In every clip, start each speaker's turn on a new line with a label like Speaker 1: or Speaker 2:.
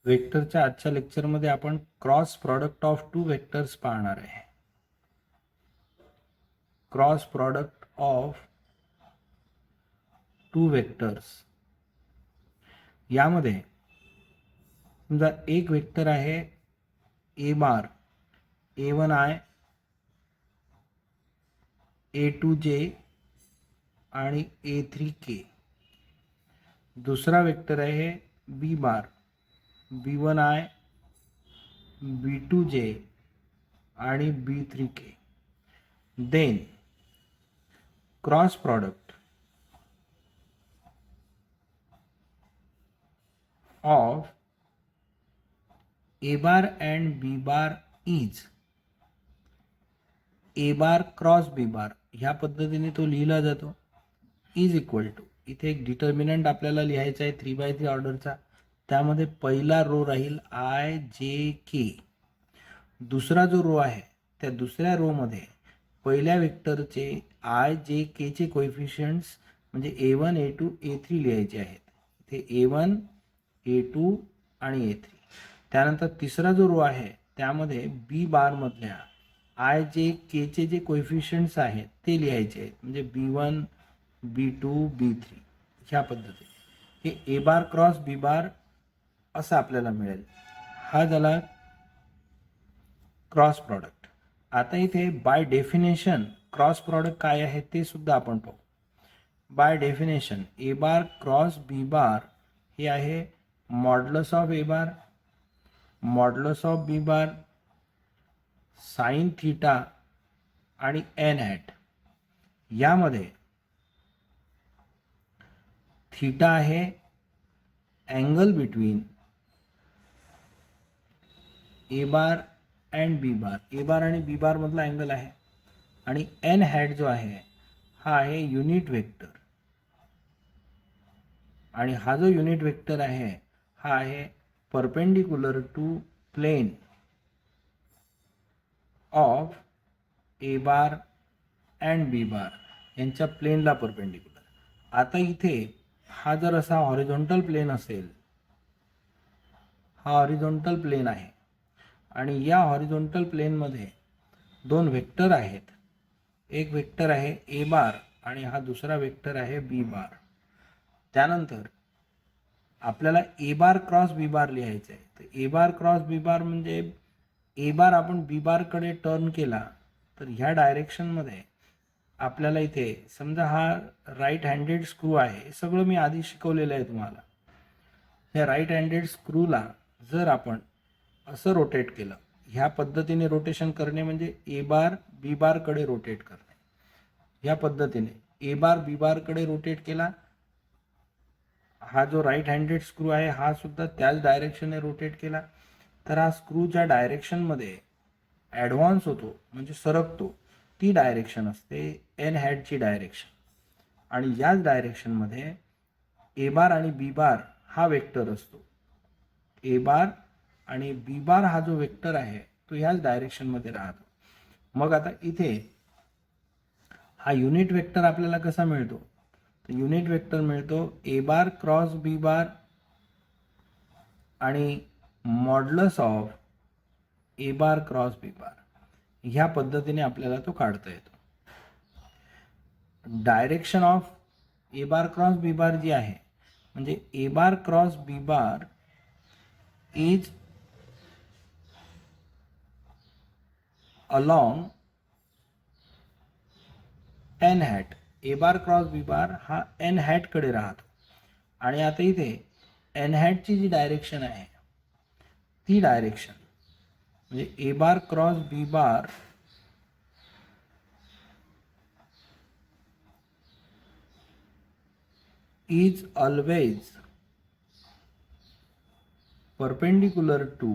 Speaker 1: वेक्टरच्या आजच्या लेक्चरमध्ये आपण cross product of two vectors पाहणार आहे. Cross product of two vectors यामध्ये समजा एक वेक्टर आहे ए बार A1i A2j आणि A3k. दुसरा वेक्टर आहे बी बार B1i B2j आणि B3k. Then cross product of A bar and B bar is A bar cross B bar ह्या पद्धतीने तो लिहिला जातो. इज इक्वल टू इथे एक डिटर्मिनंट आपल्याला लिहायचा आहे 3/3 ऑर्डरचा. त्यामध्ये पहिला रो राहील IJK. दुसरा जो रो आहे त्या दुसऱ्या रो मध्ये पहिल्या वेक्टरचे IJK चे कोएफिशिएंट्स म्हणजे A1 A2 A3 लिहायचे आहेत. ते A1 A2 आणि A3. त्यानंतर तिसरा जो रो आहे त्यामध्ये बी बार मधल्या IJK चे जे कोएफिशिएंट्स आहेत ते लिहायचे आहेत म्हणजे B1 B2 B3 ह्या पद्धतीने हे A बार क्रॉस B बार असं आपल्याला मिळेल. हा झाला क्रॉस प्रॉडक्ट. आता इथे बाय डेफिनेशन क्रॉस प्रॉडक्ट काय आहे ते सुद्धा आपण पाहू. By definition A bar cross B बार हे आहे modulus of A bar modulus of B bar sine theta आणि n हॅट. यामध्ये थीटा आहे angle between A bar and B bar. A बार आणि B बार मधला अँगल आहे आणि n हॅट जो आहे हा आहे युनिट वेक्टर आणि हा जो युनिट वेक्टर आहे हा आहे perpendicular to plane of A bar and B bar यांच्या प्लेनला परपेंडिक्युलर. आता इथे हा जर असा हॉरिझॉन्टल प्लेन असेल, हा हॉरिझॉन्टल प्लेन आहे आणि या हॉरिझॉन्टल प्लेनमध्ये दोन वेक्टर आहेत. एक वेक्टर आहे A बार आणि हा दुसरा वेक्टर आहे B बार. त्यानंतर आपल्याला A बार क्रॉस B बार लिहायचं आहे. तर A बार क्रॉस B बार म्हणजे A बार आपण B बार कडे टर्न केला तर ह्या डायरेक्शनमध्ये आपल्याला इथे समजा हा राईट हँडेड स्क्रू आहे. हे सगळं मी आधी शिकवलेलं आहे तुम्हाला. या राईट हँडेड स्क्रूला जर आपण असं रोटेट केलं, ह्या पद्धतीने रोटेशन करणे म्हणजे A बार B बार कडे रोटेट करणे. ह्या पद्धतीने A बार B बार कडे रोटेट केला. हा जो राईट हँडेड स्क्रू आहे हा सुद्धा त्याच डायरेक्शनने रोटेट केला तर हा स्क्रूच्या डायरेक्शनमध्ये ॲडव्हान्स होतो म्हणजे सरकतो. ती डायरेक्शन असते n हॅटची डायरेक्शन आणि याच डायरेक्शनमध्ये A बार आणि B बार हा वेक्टर असतो. A बार आणि B बार हा जो वेक्टर आहे तो ह्याच डायरेक्शनमध्ये राहतो. मग आता इथे हा युनिट वेक्टर आपल्याला कसा मिळतो? तर युनिट वेक्टर मिळतो A बार क्रॉस B बार आणि modulus of A bar cross B bar ह्या पद्धतीने आपल्याला तो काढता येतो. Direction of A bar cross B बार जी आहे म्हणजे A bar cross B bar is along n hat. A bar cross B बार हा n हॅट कडे राहतो आणि आता इथे n हॅटची जी डायरेक्शन आहे ती डायरेक्शन म्हणजे A bar cross B bar is always perpendicular to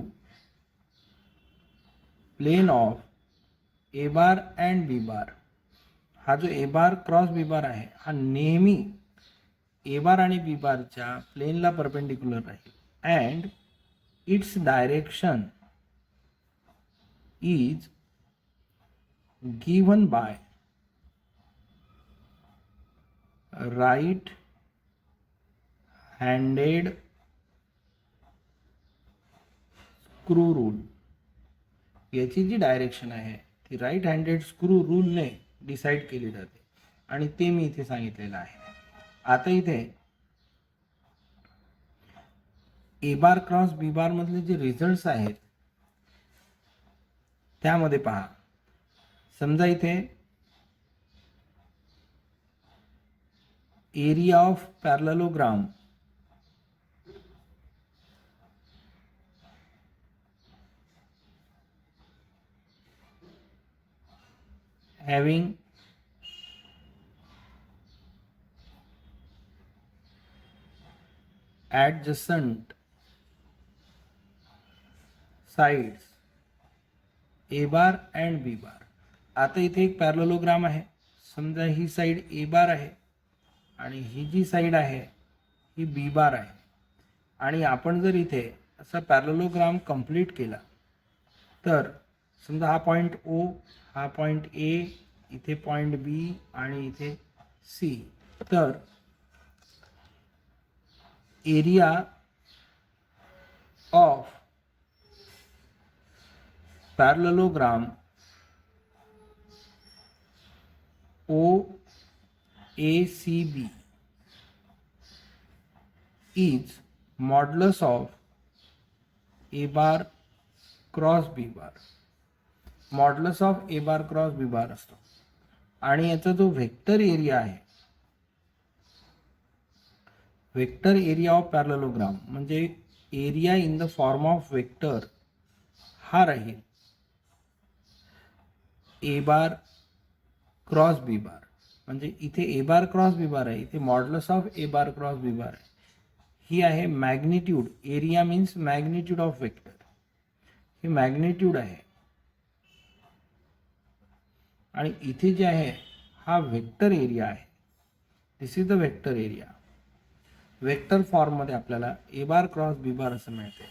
Speaker 1: plane of A bar and B बार. हा जो A बार क्रॉस B बार आहे हा नेहमी A बार आणि B बारच्या प्लेनला परपेंडिक्युलर राहील and its direction is given by right handed screw rule, याची जी डायरेक्शन आहे ती राईट हँडेड स्क्रू रूलने डिसाईड केली जाते आणि ते मी इथे सांगितलेलं आहे. आता इथे ए बार क्रॉस बी बार मधले जे रिझल्ट्स आहेत त्यामध्ये पहा, समजा इथे area of parallelogram having adjacent sides A bar and B bar. आता इथे एक पॅरलेलोग्राम आहे, समजा ही साईड ए बार आहे आणि ही जी साईड आहे ही बी बार आहे. आणि आपण जर इथे असा पॅरलेलोग्राम कंप्लीट केला तर समजा हा पॉईंट ओ, हा पॉईंट ए, इथे पॉईंट बी आणि इथे सी, तर area of parallelogram OACB is modulus of A bar cross B bar. Modulus of A bar cross B bar असतो आणि याचा जो वेक्टर एरिया आहे, वेक्टर एरिया ऑफ पॅरलेलोग्राम म्हणजे area in the form of vector हा राहील ए bar cross B बार. म्हणजे इथे A bar cross B bar आहे, इथे modulus of A bar cross B bar आहे. ही आहे magnitude. Area means magnitude of vector, ही मॅग्निट्यूड आहे. आणि इथे जे आहे हा वेक्टर एरिया आहे. This is the vector area. Vector form मध्ये आपल्याला ए बार क्रॉस बी बार असं मिळते.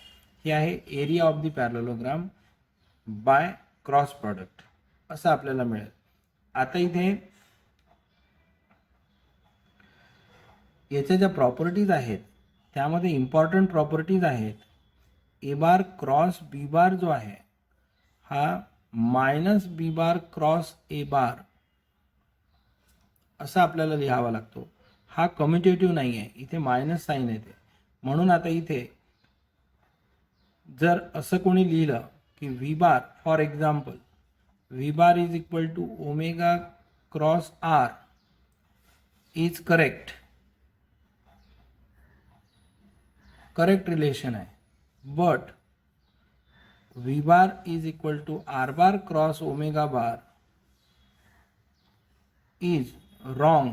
Speaker 1: हे आहे area of the parallelogram by cross product असं आपल्याला मिळेल. आता इथे याच्या ज्या प्रॉपर्टीज आहेत त्यामध्ये इम्पॉर्टंट प्रॉपर्टीज आहेत. ए बार क्रॉस बी बार जो आहे हा minus B bar cross A बार असा आपल्याला लिहावा लागतो. हा कम्युटेटिव्ह नाही आहे, इथे मायनस साईन येते. म्हणून आता इथे जर असं कोणी लिहिलं की V bar, for example V bar is equal to omega cross R is correct, correct relation आहे. But V bar is equal to R bar cross omega bar is wrong,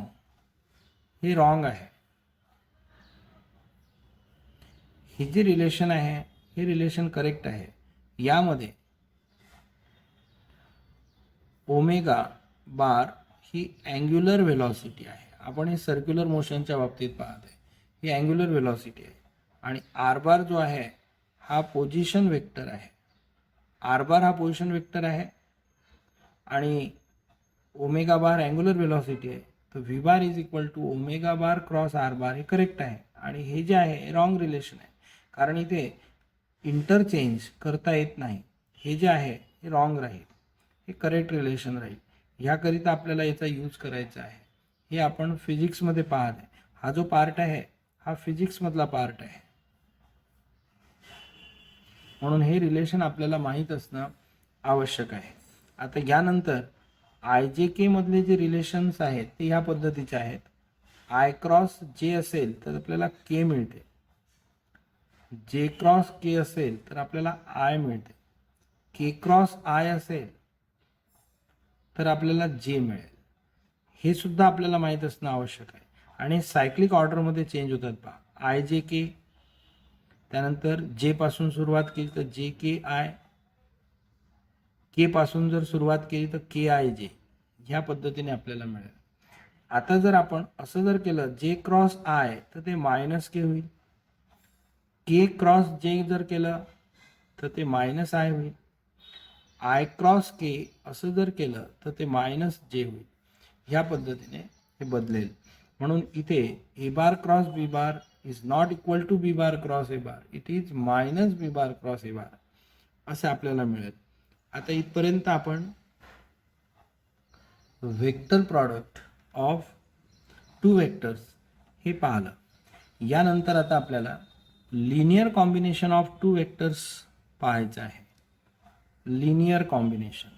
Speaker 1: हे रॉंग आहे. हे जे रिलेशन आहे हे relation correct आहे. यामध्ये omega बार ही angular velocity आहे. आपण हे सर्क्युलर मोशनच्या बाबतीत पाहत आहे, ही अँग्युलर व्हेलॉसिटी आहे. आणि आर बार जो आहे हा पोझिशन वेक्टर आहे. आर बार हा पोझिशन वेक्टर आहे आणि ओमेगा बार अँग्युलर व्हेलॉसिटी आहे. तर V bar is equal to omega bar cross R bar हे करेक्ट आहे. आणि हे जे आहे हे रॉंग रिलेशन आहे, कारण इथे इंटरचेंज करता येत नाही. हे जे आहे हे रॉंग राहील, हे करेक्ट रिलेशन राहील. ह्याकरिता आपल्याला याचा यूज करायचा आहे. हे आपण फिजिक्समध्ये पाहत आहे. हा जो पार्ट आहे हा फिजिक्समधला पार्ट आहे. म्हणून हे रिलेशन आपल्याला माहीत असणं आवश्यक आहे. आता यानंतर आय जे के मधले जे रिलेशन्स आहेत ते ह्या पद्धतीचे आहेत. आय क्रॉस जे असेल तर आपल्याला के मिळते, जे क्रॉस के असेल तर आपल्याला आय मिळते, के क्रॉस आय असेल तर आपल्याला जे मिळेल. हे सुद्धा आपल्याला माहीत असणं आवश्यक आहे. आणि सायक्लिक ऑर्डरमध्ये चेंज होतात पहा. आय जे के, त्यानंतर जे पासून सुरुवात केली तर जे के आय, के पासून जर सुरुवात केली तर के आय जे, ह्या पद्धतीने आपल्याला मिळेल. आता जर आपण असं जर केलं जे क्रॉस आय तर ते मायनस के होईल. के क्रॉस जे जर केलं तर ते मायनस आय होईल. आय क्रॉस के असं जर केलं तर ते मायनस जे होईल. ह्या पद्धतीने हे बदलेल. म्हणून इथे A bar cross B bar is not equal to B bar cross A bar, it is minus B bar cross A bar. असं आपल्याला मिळेल. आता इथपर्यंत आपण vector product of two vectors हे पाहिलं. यानंतर आता आपल्याला linear combination of two vectors पाहायचं आहे. Linear combination.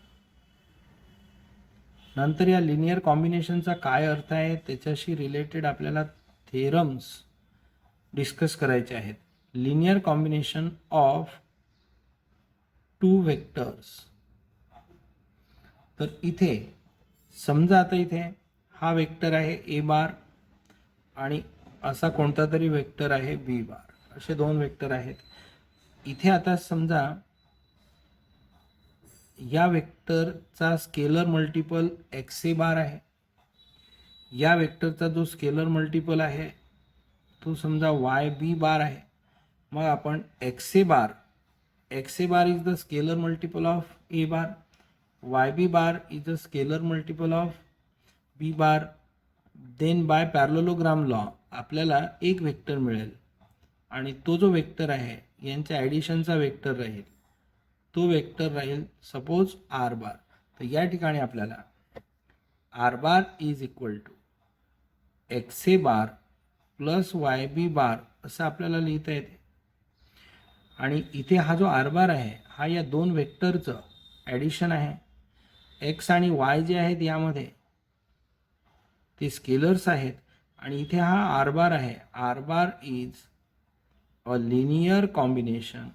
Speaker 1: नंतर या लिनियर कॉम्बिनेशनचा काय अर्थ आहे त्याच्याशी रिलेटेड आपल्याला थेरम्स डिस्कस करायचे आहेत. Linear combination of two vectors. तर इथे समजा आता इथे हा वेक्टर आहे ए बार आणि असा कोणता तरी वेक्टर आहे बी बार. असे दोन वेक्टर आहेत. इथे आता समजा या वेक्टरचा स्केलर मल्टिपल एक्स ए बार आहे. या वेक्टरचा जो स्केलर मल्टिपल आहे तो समजा वाय बी बार आहे. मग आपण X A bar is the scalar multiple of A bar, Y B bar is the scalar multiple of B bar. Then by parallelogram law आपल्याला एक वेक्टर मिळेल आणि तो जो वेक्टर आहे यांच्या ॲडिशनचा वेक्टर राहील. तो वेक्टर राहील सपोज आर बार. तर या ठिकाणी आपल्याला R bar is equal to X A bar plus Y B bar असं आपल्याला लिहिता येते. आणि इथे हा जो आर बार आहे हा या दोन वेक्टरचं ॲडिशन आहे. एक्स आणि वाय जे आहेत यामध्ये ते स्केलर्स आहेत आणि इथे हा आर बार आहे. R bar is a linear combination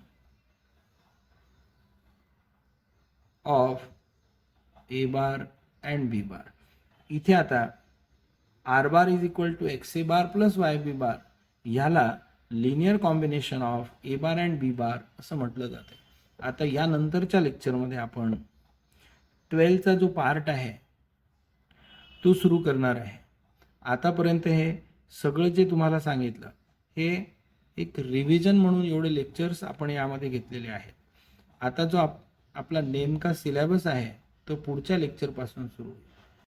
Speaker 1: of A bar and B bar. इथे आता R bar is equal to X A bar plus Y B bar ह्याला linear combination of A bar and B bar असं म्हटलं जातं. आता यानंतरच्या लेक्चरमध्ये आपण 12चा जो पार्ट आहे तो सुरू करणार आहे. आतापर्यंत हे सगळं जे तुम्हाला सांगितलं हे एक रिव्हिजन म्हणून एवढे लेक्चर्स आपण यामध्ये घेतलेले आहेत. आता जो आपला नेमका सिलेबस आहे तो पुढच्या लेक्चरपासून सुरू होईल.